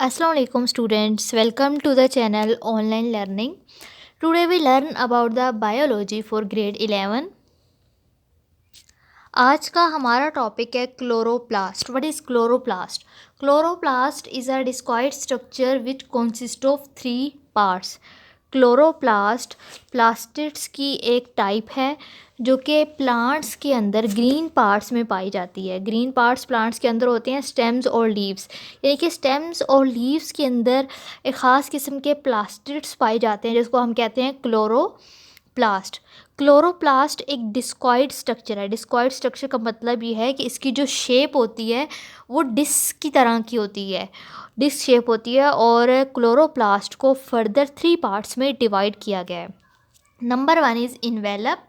Assalamu alaikum students, welcome to the channel Online Learning. Today we learn about the biology for grade 11. आज का हमारा topic है chloroplast. What is chloroplast? Chloroplast is a discoid structure which consist of 3 parts. Chloroplast plastids की एक type है जो कि plants के अंदर ग्रीन पार्ट्स में पाई जाती है. ग्रीन पार्ट्स प्लांट्स के अंदर होते हैं स्टेम्स और लीव्स, यानी कि स्टेम्स और लीव्स के अंदर एक ख़ास किस्म के प्लास्टिड्स पाए जाते हैं जिसको हम कहते हैं क्लोरोप्लास्ट. क्लोरोप्लास्ट एक डिस्कॉइड स्ट्रक्चर है. डिस्कॉइड स्ट्रक्चर का मतलब ये है कि इसकी जो शेप होती है वो डिस्क की तरह की होती है, डिस्क शेप होती है. और क्लोरोप्लास्ट को फर्दर 3 पार्ट्स में डिवाइड किया गया है. Number 1 is envelope,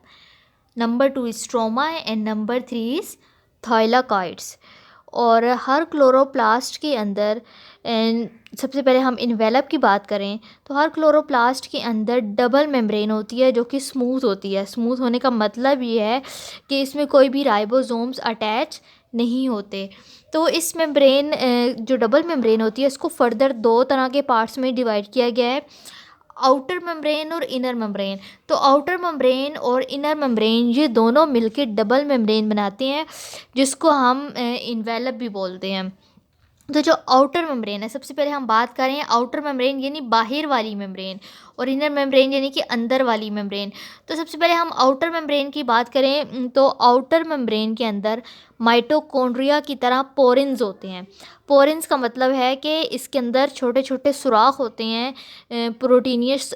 number 2 is stroma and number 3 is thylakoids. और हर क्लोरोप्लास्ट के अंदर सबसे पहले हम इन्वेलप की बात करें तो हर क्लोरोप्लास्ट के अंदर डबल मेम्ब्रेन होती है जो कि स्मूथ होती है. स्मूथ होने का मतलब ये है कि इसमें कोई भी राइबोसोम्स अटैच नहीं होते. तो इस मेम्ब्रेन जो डबल मेम्ब्रेन होती है इसको फर्दर 2 तरह के पार्ट्स में डिवाइड किया गया है, आउटर मेम्ब्रेन और इनर मेम्ब्रेन. तो आउटर मेम्ब्रेन और इनर मेम्ब्रेन ये दोनों मिलकर डबल मेम्ब्रेन बनाते हैं जिसको हम इन्वेलप भी बोलते हैं. तो जो आउटर मेम्ब्रेन है, सबसे पहले हम बात करें आउटर मेम्ब्रेन यानी बाहर वाली मेम्ब्रेन, और इनर मेम्ब्रेन यानी कि अंदर वाली मेम्ब्रेन. तो सबसे पहले हम आउटर मेम्ब्रेन की बात करें तो आउटर मेम्ब्रेन के अंदर माइटोकॉन्ड्रिया की तरह पोरेंस होते हैं. पोरेंस का मतलब है कि इसके अंदर छोटे छोटे सुराख होते हैं, प्रोटीनियस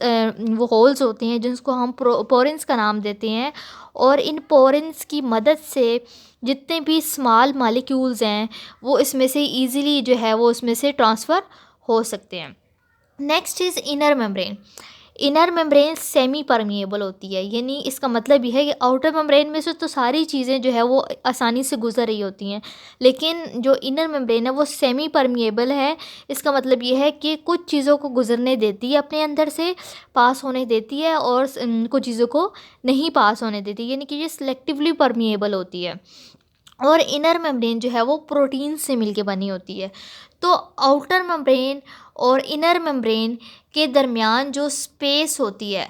वो होल्स होते हैं जिसको हम पोरेंस का नाम देते हैं. और इन पोरेंस की मदद से जितने भी स्मॉल मॉलिक्यूल्स हैं वो इसमें से इजीली जो है वो उसमें से ट्रांसफ़र हो सकते हैं. Next is inner membrane. Inner membrane semi permeable होती है, यानी इसका मतलब ये है कि आउटर मेम्ब्रेन में से तो सारी चीज़ें जो है वो आसानी से गुजर रही होती हैं, लेकिन जो इनर मेम्ब्रेन है वो सेमी परमिएबल है. इसका मतलब ये है कि कुछ चीज़ों को गुजरने देती है, अपने अंदर से पास होने देती है, और कुछ चीज़ों को नहीं पास होने देती, यानी कि ये सिलेक्टिवली परमिएबल होती है. और इनर मेम्ब्रेन जो है वो प्रोटीन से मिलके बनी होती है. तो आउटर मेम्ब्रेन और इनर मेम्ब्रेन के दरमियान जो स्पेस होती है,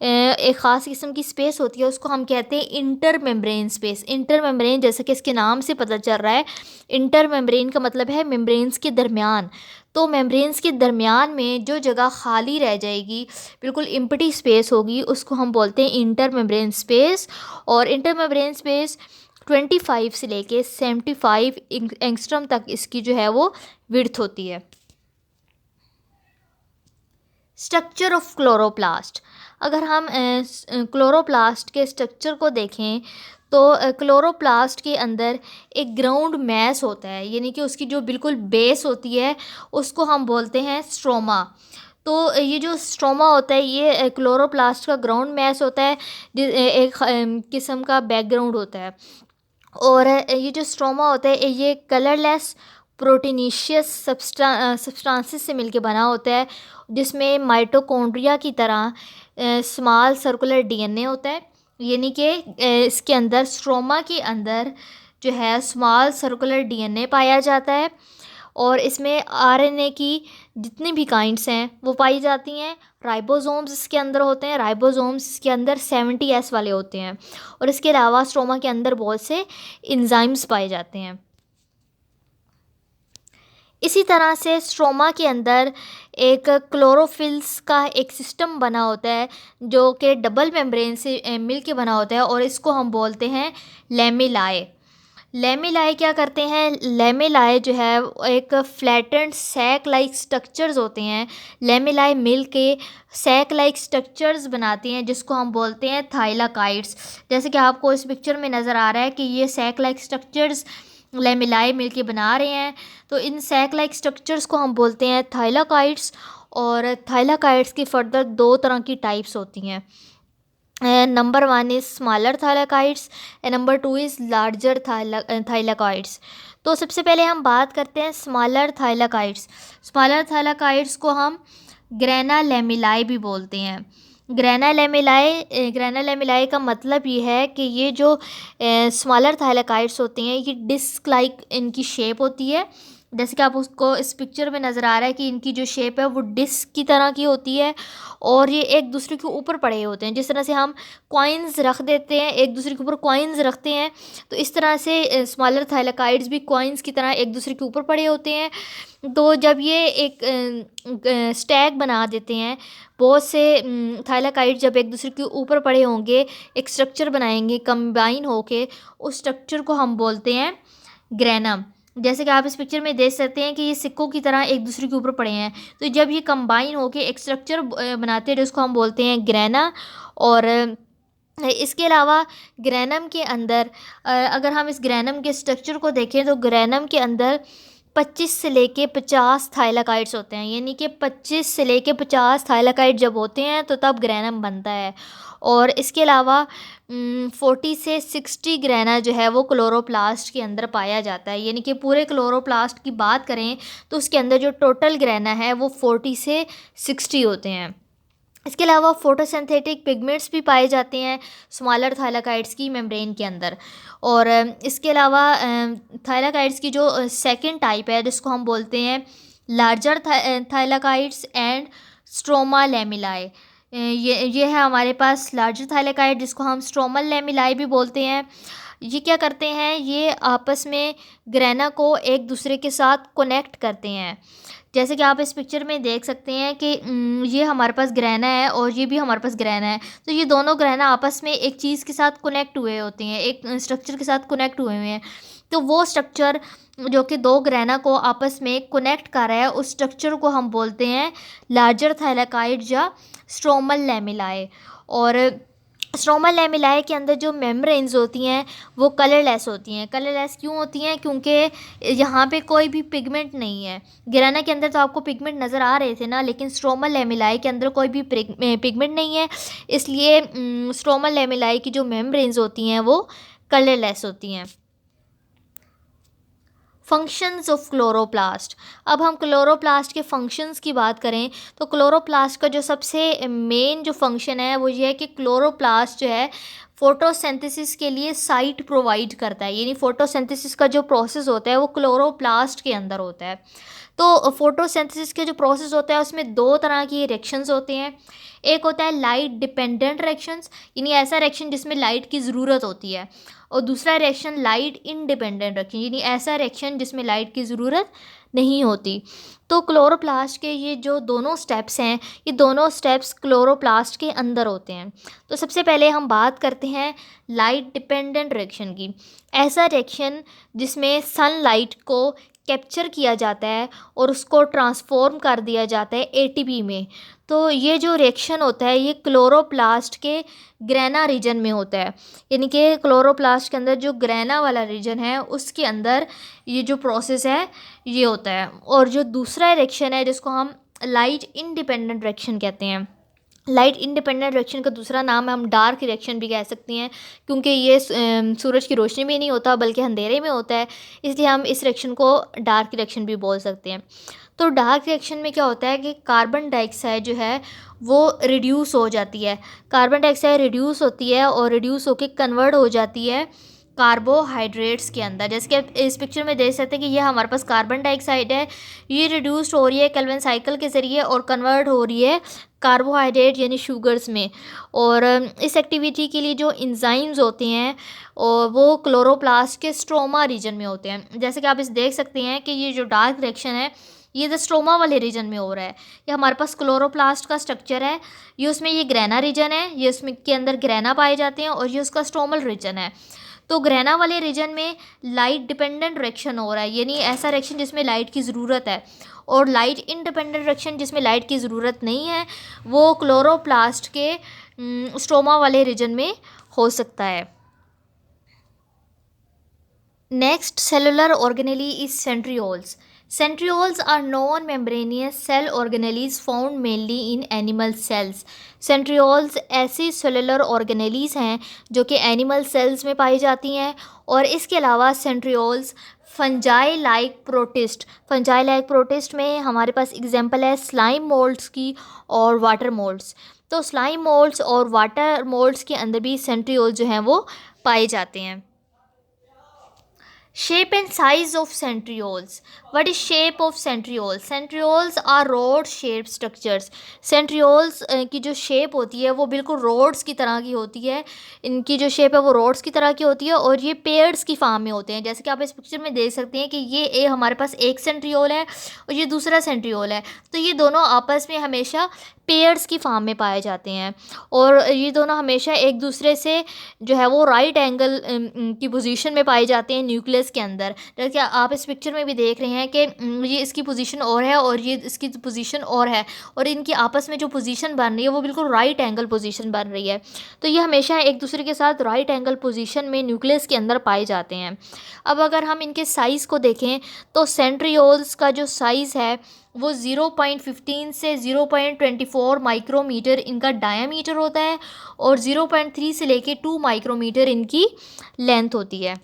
एक ख़ास किस्म की स्पेस होती है, उसको हम कहते हैं inter membrane space. Inter membrane जैसे कि इसके नाम से पता चल रहा है, इंटर मेम्ब्रेन का मतलब है मेम्ब्रेन्स के दरमियान. तो मेम्ब्रेन्स के दरमियान में जो जगह खाली रह जाएगी, बिल्कुल एम्प्टी स्पेस होगी, उसको हम बोलते हैं इंटर मेम्ब्रेन स्पेस. और इंटर मेम्ब्रेन स्पेस 25 से लेके 75 एंगस्ट्रम तक इसकी जो है वो विड्थ होती है. Structure of chloroplast. अगर हम क्लोरोप्लास्ट के स्ट्रक्चर को देखें तो क्लोरोप्लास्ट के अंदर एक ग्राउंड मैस होता है, यानी कि उसकी जो बिल्कुल बेस होती है उसको हम बोलते हैं स्ट्रोमा. तो ये जो स्ट्रोमा होता है ये क्लोरोप्लास्ट का ग्राउंड मैस होता है, एक किस्म का बैकग्राउंड होता है. और ये जो स्ट्रोमा होता है ये कलरलेस प्रोटीनीशियस सब्सटेंसेस से मिलके बना होता है, जिसमें माइटोकॉन्ड्रिया की तरह स्मॉल सर्कुलर डीएनए होता है. यानी कि इसके अंदर स्ट्रोमा के अंदर जो है स्मॉल सर्कुलर डीएनए पाया जाता है, और इसमें आरएनए की जितनी भी काइंड्स हैं वो पाई जाती हैं. राइबोसोम्स इसके अंदर होते हैं, राइबोसोम्स इसके अंदर 70S वाले होते हैं. और इसके अलावा स्ट्रोमा के अंदर बहुत से इंजाइम्स पाए जाते हैं. इसी तरह से स्ट्रोमा के अंदर एक क्लोरोफिल्स का एक सिस्टम बना होता है जो कि डबल मेम्ब्रेन से मिल के बना होता है, और इसको हम बोलते हैं लेमिलाए. लेमिलाए क्या करते हैं? लेमिलाए जो है एक फ्लैटेंड सैक लाइक स्ट्रक्चर्स होते हैं. लेमिलाए मिल के सैक लाइक स्ट्रक्चर्स बनाते हैं जिसको हम बोलते हैं थाइलाकाइड्स. जैसे कि आपको इस पिक्चर में नज़र आ रहा है कि ये सैक लाइक स्ट्रक्चर्स लेमिलाए मिल के बना रहे हैं. तो इन सैक लाइक स्ट्रक्चर्स को हम बोलते हैं थाइलाकाइड्स. और थाइलाकाइड्स की फर्दर 2 तरह की टाइप्स होती हैं. Number 1 is smaller thylakoids and number 2 is larger thylakoids. तो सबसे पहले हम बात करते हैं स्मॉलर थाइलाकाइड्स. स्मॉलर थाइलाकाइड्स को हम ग्रेना लेमिलाए भी बोलते हैं. ग्रेना लेमिलाए का मतलब ये है कि ये जो स्मॉलर थाइलाकाइड्स होते हैं ये डिस्क लाइक इनकी शेप होती है, जैसे कि आप उसको इस पिक्चर में नज़र आ रहा है कि इनकी जो शेप है वो डिस्क की तरह की होती है और ये एक दूसरे के ऊपर पड़े होते हैं। जिस तरह से हम कॉइन्स रख देते हैं, एक दूसरे के ऊपर कॉइन्स रखते हैं, तो इस तरह से स्मॉलर थाइलाकाइड्स भी कॉइन्स की तरह एक दूसरे के ऊपर पड़े होते हैं। तो जब ये एक स्टैक बना देते हैं, बहुत से थाइलाकाइड जब एक दूसरे के ऊपर पड़े होंगे, एक स्ट्रक्चर बनाएंगे कंबाइन होके, उस स्ट्रक्चर को हम बोलते हैं ग्रेनम। जैसे कि आप इस पिक्चर में देख सकते हैं कि ये सिक्कों की तरह एक दूसरे के ऊपर पड़े हैं, तो जब ये कंबाइन होके एक स्ट्रक्चर बनाते हैं जिसको हम बोलते हैं ग्रेना। और इसके अलावा ग्रेनम के अंदर अगर हम इस ग्रेनम के स्ट्रक्चर को देखें तो ग्रेनम के अंदर 25 से लेके 50 थाइलाकाइड्स होते हैं, यानी कि 25 से लेके 50 थाइलाकाइड जब होते हैं तो तब ग्रेनम बनता है। और इसके अलावा 40 से 60 ग्रेना जो है वो क्लोरोप्लास्ट के अंदर पाया जाता है, यानी कि पूरे क्लोरोप्लास्ट की बात करें तो उसके अंदर जो टोटल ग्रेना है वो 40 से 60 होते हैं। इसके अलावा फोटोसिंथेटिक पिगमेंट्स भी पाए जाते हैं स्मॉलर थाइलाकाइड्स की मेम्ब्रेन के अंदर। और इसके अलावा थाइलाकाइड्स की जो सेकंड टाइप है जिसको हम बोलते हैं लार्जर थाइलाकाइड्स एंड स्ट्रोमा लेमिलाए। ये है हमारे पास लार्जर थाइलाकाइड जिसको हम स्ट्रोमल लेमिलाए भी बोलते हैं। ये क्या करते हैं, ये आपस में ग्रेना को एक दूसरे के साथ कनेक्ट करते हैं। जैसे कि आप इस पिक्चर में देख सकते हैं कि ये हमारे पास ग्रेना है और ये भी हमारे पास ग्रेना है, तो ये दोनों ग्रेना आपस में एक चीज़ के साथ कनेक्ट हुए होते हैं, एक स्ट्रक्चर के साथ कनेक्ट हुए हुए हैं। तो वो स्ट्रक्चर जो कि दो ग्रेना को आपस में कनेक्ट कर रहा है, उस स्ट्रक्चर को हम बोलते हैं लार्जर थाइलाकाइड या स्ट्रोमल लेमिलाए। और स्ट्रोमल लेमिलाए के अंदर जो मेम्ब्रेन्स होती हैं वो कलरलेस होती हैं। कलरलेस क्यों होती हैं? क्योंकि यहाँ पे कोई भी पिगमेंट नहीं है। ग्रेना के अंदर तो आपको पिगमेंट नज़र आ रहे थे ना, लेकिन स्ट्रोमल लेमिलाए के अंदर कोई भी पिगमेंट नहीं है, इसलिए स्ट्रोमल लेमिलाए की जो मेम्ब्रेन्स होती हैं वो कलरलेस होती हैं। Functions of chloroplast. अब हम क्लोरोप्लास्ट के फंक्शंस की बात करें तो क्लोरोप्लास्ट का जो सबसे मेन जो फंक्शन है वो ये है कि क्लोरोप्लास्ट जो है फोटोसिंथेसिस के लिए साइट प्रोवाइड करता है, यानी फोटोसिंथेसिस का जो प्रोसेस होता है वो क्लोरोप्लास्ट के अंदर होता है। तो फोटोसिंथेसिस के जो प्रोसेस होता है उसमें दो तरह की रिएक्शंस होते हैं। एक होता है लाइट डिपेंडेंट रिएक्शंस, यानी ऐसा रिएक्शन जिसमें लाइट की ज़रूरत होती है, और दूसरा रिएक्शन लाइट इंडिपेंडेंट रिएक्शन, यानी ऐसा रिएक्शन जिसमें लाइट की ज़रूरत नहीं होती। तो क्लोरोप्लास्ट के ये जो दोनों स्टेप्स हैं, ये दोनों स्टेप्स क्लोरोप्लास्ट के अंदर होते हैं। तो सबसे पहले हम बात करते हैं लाइट डिपेंडेंट रिएक्शन की। ऐसा रिएक्शन जिसमें सनलाइट को कैप्चर किया जाता है और उसको ट्रांसफॉर्म कर दिया जाता है एटीपी में। तो ये जो रिएक्शन होता है ये क्लोरोप्लास्ट के ग्रेना रीजन में होता है, यानी कि क्लोरोप्लास्ट के अंदर जो ग्रेना वाला रीजन है उसके अंदर ये जो प्रोसेस है ये होता है। और जो दूसरा रिएक्शन है जिसको हम लाइट इंडिपेंडेंट रिएक्शन कहते हैं। लाइट इंडिपेंडेंट रिएक्शन का दूसरा नाम है हम डार्क रिएक्शन भी कह सकते हैं, क्योंकि ये सूरज की रोशनी में नहीं होता बल्कि अंधेरे में होता है, इसलिए हम इस रिएक्शन को डार्क रिएक्शन भी बोल सकते हैं। तो डार्क रिएक्शन में क्या होता है कि कार्बन डाइऑक्साइड जो है वो रिड्यूस हो जाती है। कार्बन डाइऑक्साइड रिड्यूस होती है और रिड्यूस होकर कन्वर्ट हो जाती है कार्बोहाइड्रेट्स के अंदर। जैसे कि आप इस पिक्चर में देख सकते हैं कि ये हमारे पास कार्बन डाइऑक्साइड है, ये रिड्यूस्ड हो रही है केल्विन साइकिल के ज़रिए और कन्वर्ट हो रही है कार्बोहाइड्रेट यानी शुगर्स में। और इस एक्टिविटी के लिए जो इंजाइम्स होते हैं और वो क्लोरोप्लास्ट के स्ट्रोमा रीजन में होते हैं। जैसे कि आप इस देख सकते हैं कि ये जो डार्क रिएक्शन है ये द स्ट्रोमा वाले रीजन में हो रहा है। ये हमारे पास क्लोरोप्लास्ट का स्ट्रक्चर है, ये उसमें ये ग्रेना रीजन है, ये उसमें के अंदर ग्रेना पाए जाते हैं और ये उसका स्ट्रोमल रीजन है। तो ग्रेना वाले रीजन में लाइट डिपेंडेंट रिएक्शन हो रहा है, यानी ऐसा रिएक्शन जिसमें लाइट की ज़रूरत है। और लाइट इंडिपेंडेंट रिएक्शन जिसमें लाइट की ज़रूरत नहीं है वो क्लोरोप्लास्ट के स्ट्रोमा वाले रीजन में हो सकता है। Next cellular organelle is centrioles. Centrioles are non-membranous cell organelles found mainly in animal cells. Centrioles ऐसी सेलुलर ऑर्गेनेलीज हैं जो कि एनिमल सेल्स में पाई जाती हैं। और इसके अलावा centrioles fungi like protist, fungi like protist में हमारे पास एग्जांपल है स्लाइम मोल्ड्स की और वाटर मोल्ड्स। तो स्लाइम मोल्ड्स और वाटर मोल्ड्स के अंदर भी सेंट्रियोल्स जो हैं वो पाए जाते हैं। Shape and size of centrioles. What is shape of centrioles? Centrioles are rod shaped structures. Centrioles की जो shape होती है वो बिल्कुल rods की तरह की होती है. इनकी जो shape है वो rods की तरह की होती है और ये pairs की form में होते हैं. जैसे कि आप इस पिक्चर में देख सकते हैं कि ये हमारे पास एक centriole है और ये दूसरा centriole है. तो ये दोनों आपस में हमेशा पेयर्स की फॉर्म में पाए जाते हैं और ये दोनों हमेशा एक दूसरे से जो है वो राइट एंगल की पोजीशन में पाए जाते हैं न्यूक्लियस के अंदर. जैसे आप इस पिक्चर में भी देख रहे हैं कि ये इसकी पोजीशन और है और ये इसकी पोजीशन और है और इनकी आपस में जो पोजीशन बन रही है वो बिल्कुल राइट एंगल पोजीशन बन रही है. तो ये हमेशा एक दूसरे के साथ राइट एंगल पोजीशन में न्यूक्लियस के अंदर पाए जाते हैं. अब अगर हम इनके साइज़ को देखें तो सेंट्रियोल्स का जो साइज़ है वो 0.15 से 0.24 माइक्रोमीटर इनका डायामीटर होता है और 0.3 से लेके 2 माइक्रोमीटर इनकी लेंथ होती है.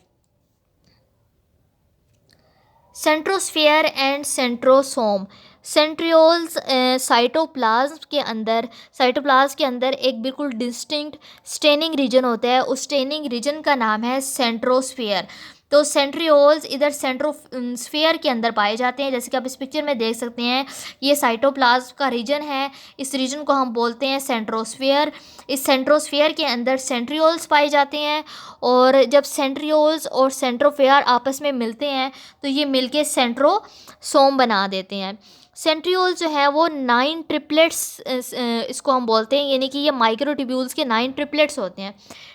सेंट्रोस्फेयर एंड सेंट्रोसोम. सेंट्रियोल्स साइटोप्लाज्म के अंदर एक बिल्कुल डिस्टिंक्ट स्टेनिंग रीजन होता है. उस स्टेनिंग रीजन का नाम है सेंट्रोस्फेयर. तो सेंट्रियोल्स इधर सेंट्रोस्फेयर के अंदर पाए जाते हैं. जैसे कि आप इस पिक्चर में देख सकते हैं ये साइटोप्लाज्म का रीजन है. इस रीजन को हम बोलते हैं सेंट्रोस्फेयर. इस सेंट्रोस्फेयर के अंदर सेंट्रियोल्स पाए जाते हैं और जब सेंट्रियोल्स और सेंट्रोफेयर आपस में मिलते हैं तो ये मिलके सेंट्रोसोम बना देते हैं. सेंट्रियोल जो है वो 9 ट्रिपलेट्स इसको हम बोलते हैं, यानी कि ये माइक्रोट्यूब्यूल्स के 9 ट्रिपलेट्स होते हैं.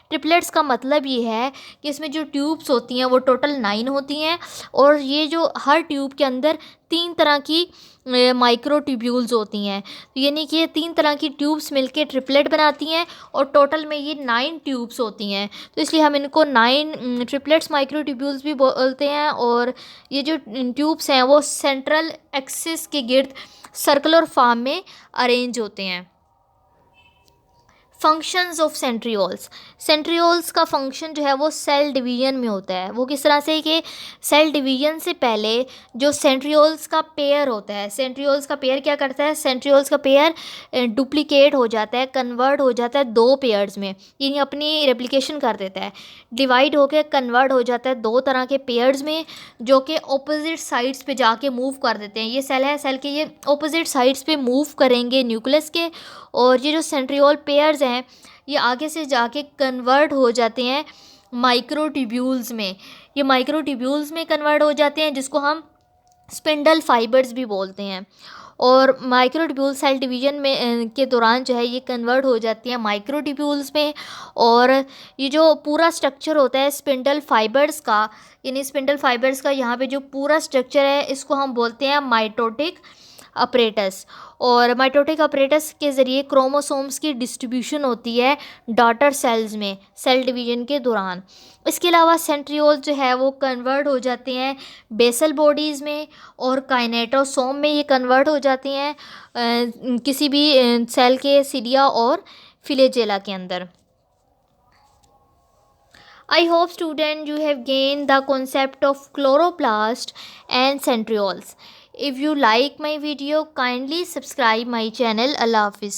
ट्रिपलेट्स का मतलब ये है कि इसमें जो ट्यूब्स होती हैं वो टोटल 9 होती हैं और ये जो हर ट्यूब के अंदर 3 तरह की माइक्रोट्यूब्यूल्स होती हैं. यानी कि ये 3 तरह की ट्यूब्स मिलके ट्रिपलेट बनाती हैं और टोटल में ये 9 ट्यूब्स होती हैं. तो इसलिए हम इनको 9 ट्रिपलेट्स माइक्रोट्यूब्यूल्स भी बोलते हैं. और ये जो ट्यूब्स हैं वो सेंट्रल एक्सिस के गिर्द सर्कुलर फॉर्म में अरेंज होते हैं. Functions of centrioles. सेंट्रियोल्स का फंक्शन जो है वो सेल डिवीजन में होता है. वो किस तरह से कि सेल डिवीजन से पहले जो सेंट्रियोल्स का पेयर होता है, सेंट्रियोल्स का पेयर क्या करता है, सेंट्रियोल्स का पेयर डुप्लीकेट हो जाता है, कन्वर्ट हो जाता है 2 पेयर्स में, यानी अपनी रेप्लिकेशन कर देता है, डिवाइड होकर कन्वर्ट हो जाता है 2 तरह के पेयर्स में जो कि ऑपोजिट साइड्स पे जाके मूव कर देते हैं. ये सेल है, सेल के ये ऑपोजिट साइड्स पे मूव करेंगे न्यूक्लियस के और ये जो सेंट्रियोल पेयर्स हैं ये आगे से जाके कन्वर्ट हो जाते हैं माइक्रोट्यूब्यूल्स में. ये माइक्रोट्यूब्यूल्स में कन्वर्ट हो जाते हैं जिसको हम स्पिंडल फाइबर्स भी बोलते हैं. और माइक्रोट्यूब्यूल सेल डिवीजन में के दौरान जो है ये कन्वर्ट हो जाती हैं माइक्रोट्यूब्यूल्स में. और ये जो पूरा स्ट्रक्चर होता है स्पिंडल फाइबर्स का, यानी स्पिंडल फाइबर्स का यहाँ पे जो पूरा स्ट्रक्चर है इसको हम बोलते हैं माइटोटिक अपरेटस. और माइटोटिक अपरेटस के ज़रिए क्रोमोसोम्स की डिस्ट्रीब्यूशन होती है डॉटर सेल्स में सेल डिवीजन के दौरान. इसके अलावा सेंट्रियोल जो है वो कन्वर्ट हो जाते हैं बेसल बॉडीज़ में और काइनेटोसोम में ये कन्वर्ट हो जाते हैं किसी भी सेल के सीडिया और फिलेजेला के अंदर. I hope student you have gained the concept of chloroplast and centrioles. If you like my video, kindly subscribe my channel. Allah Hafiz.